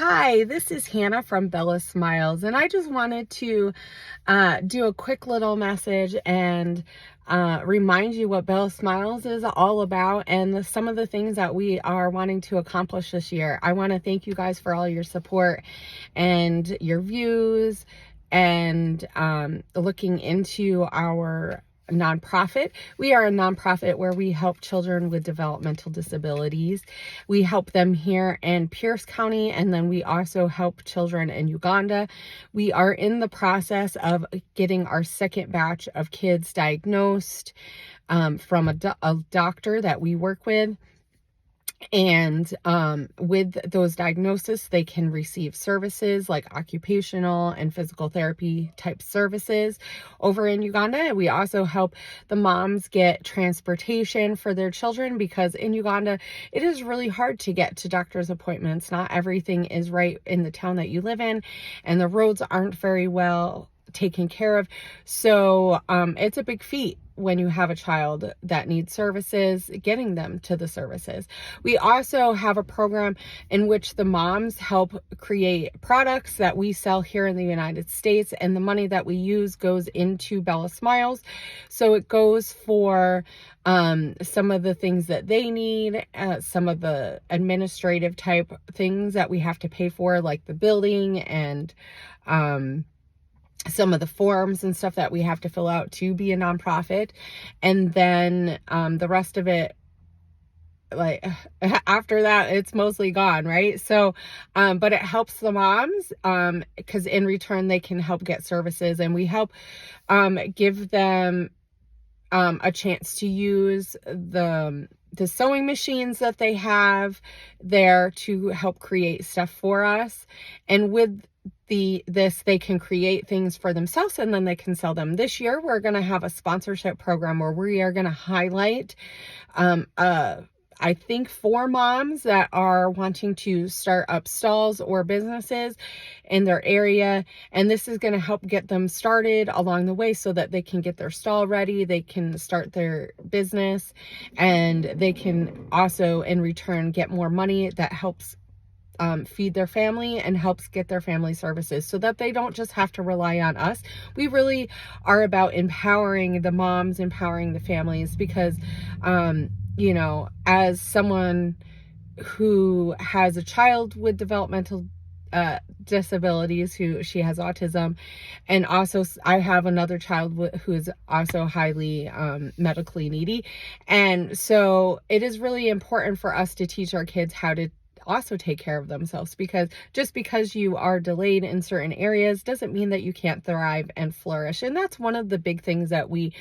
Hi, this is Hannah from Bella Smiles, and I just wanted to do a quick little message and remind you what Bella Smiles is all about and some of the things that we are wanting to accomplish this year. I want to thank you guys for all your support and your views and looking into our nonprofit. We are a nonprofit where we help children with developmental disabilities. We help them here in Pierce County, and then we also help children in Uganda. We are in the process of getting our second batch of kids diagnosed from a doctor that we work with. And with those diagnoses, they can receive services like occupational and physical therapy type services over in Uganda. We also help the moms get transportation for their children, because in Uganda, it is really hard to get to doctor's appointments. Not everything is right in the town that you live in, and the roads aren't very well taken care of. So it's a big feat when you have a child that needs services, getting them to the services. We also have a program in which the moms help create products that we sell here in the United States, and the money that we use goes into Bella Smiles. So it goes for some of the things that they need, some of the administrative type things that we have to pay for, like the building and some of the forms and stuff that we have to fill out to be a nonprofit. And then the rest of it, like after that, it's mostly gone, right? So but it helps the moms because in return they can help get services, and we help give them a chance to use the sewing machines that they have there to help create stuff for us. And with this, they can create things for themselves, and then they can sell them. This year, we're going to have a sponsorship program where we are going to highlight, I think, 4 moms that are wanting to start up stalls or businesses in their area. And this is going to help get them started along the way so that they can get their stall ready, they can start their business, and they can also, in return, get more money that helps feed their family and helps get their family services, so that they don't just have to rely on us. We really are about empowering the moms, empowering the families, because you know, as someone who has a child with developmental disabilities, she has autism, and also I have another child who is also highly medically needy. And so it is really important for us to teach our kids how to also take care of themselves, because just because you are delayed in certain areas doesn't mean that you can't thrive and flourish. And that's one of the big things that we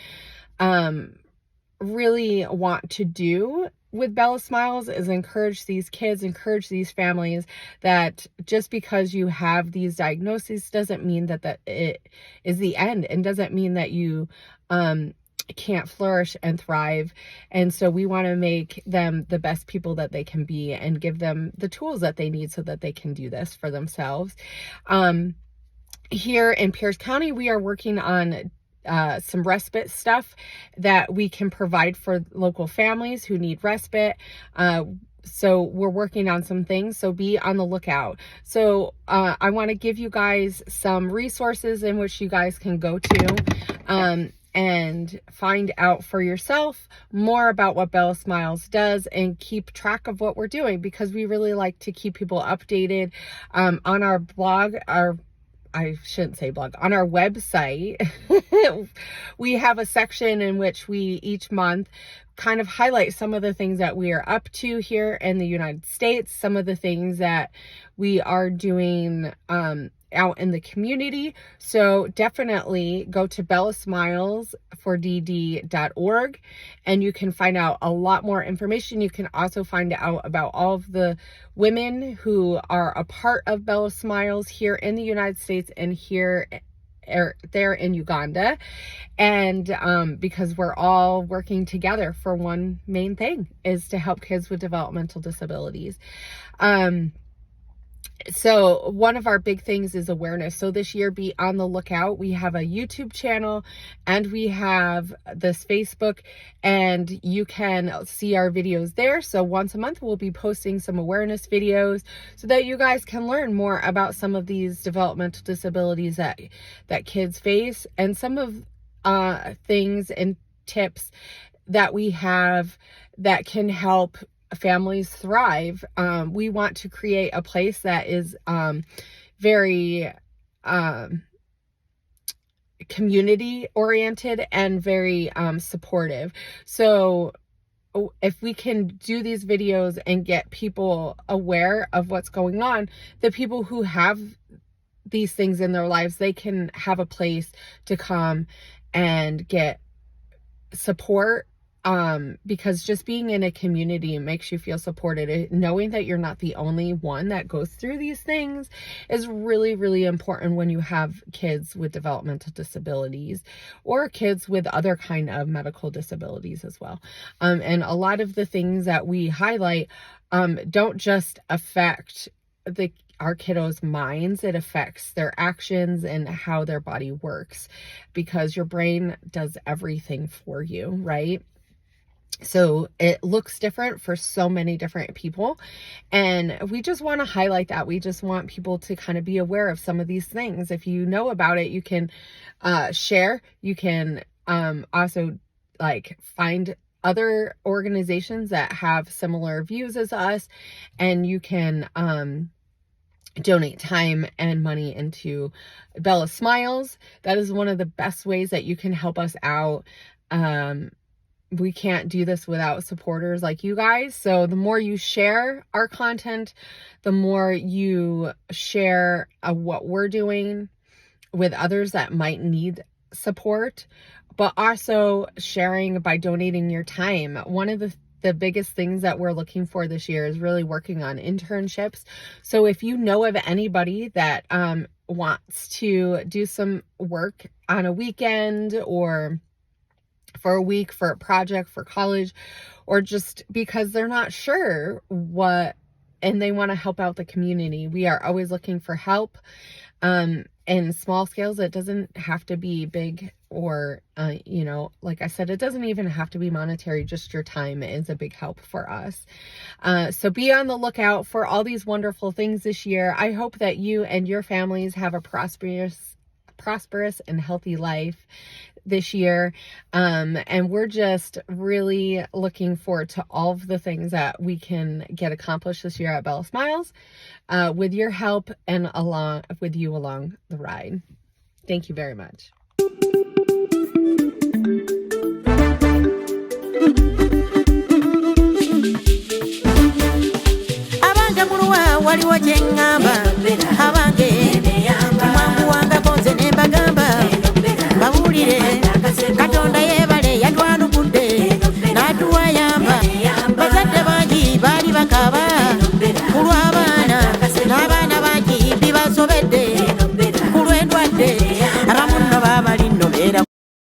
really want to do with Bella Smiles, is encourage these kids, encourage these families, that just because you have these diagnoses doesn't mean that it is the end, and doesn't mean that you can't flourish and thrive. And so we want to make them the best people that they can be, and give them the tools that they need so that they can do this for themselves. Here in Pierce County, we are working on some respite stuff that we can provide for local families who need respite. So we're working on some things, so be on the lookout. So I want to give you guys some resources in which you guys can go to and find out for yourself more about what Bella Smiles does, and keep track of what we're doing, because we really like to keep people updated. On our blog, I shouldn't say blog, on our website, we have a section in which we each month kind of highlight some of the things that we are up to here in the United States, some of the things that we are doing out in the community. So definitely go to bellasmilesfordd.org, and you can find out a lot more information. You can also find out about all of the women who are a part of Bella Smiles here in the United States and here there in Uganda. And because we're all working together for one main thing, is to help kids with developmental disabilities. So one of our big things is awareness. So this year, be on the lookout. We have a YouTube channel and we have this Facebook, and you can see our videos there. So once a month, we'll be posting some awareness videos so that you guys can learn more about some of these developmental disabilities that kids face, and some of things and tips that we have that can help families thrive. We want to create a place that is very community oriented and very supportive. So if we can do these videos and get people aware of what's going on, the people who have these things in their lives, they can have a place to come and get support, because just being in a community makes you feel supported. Knowing that you're not the only one that goes through these things is really, really important when you have kids with developmental disabilities or kids with other kind of medical disabilities as well. And a lot of the things that we highlight don't just affect our kiddos' minds, it affects their actions and how their body works, because your brain does everything for you, right? So it looks different for so many different people, and we just want to highlight that. We just want people to kind of be aware of some of these things. If you know about it, you can share. You can also find other organizations that have similar views as us, and you can donate time and money into Bella Smiles. That is one of the best ways that you can help us out. We can't do this without supporters like you guys. So the more you share our content, the more you share what we're doing with others that might need support, but also sharing by donating your time. One of the biggest things that we're looking for this year is really working on internships. So if you know of anybody that wants to do some work on a weekend or for a week, for a project, for college, or just because they're not sure what, and they want to help out the community, we are always looking for help. In small scales, it doesn't have to be big, or like I said, it doesn't even have to be monetary. Just your time is a big help for us. So be on the lookout for all these wonderful things this year. I hope that you and your families have a prosperous and healthy life this year. And we're just really looking forward to all of the things that we can get accomplished this year at Bella Smiles, with your help and with you along the ride. Thank you very much. Waliwo kye ŋŋamba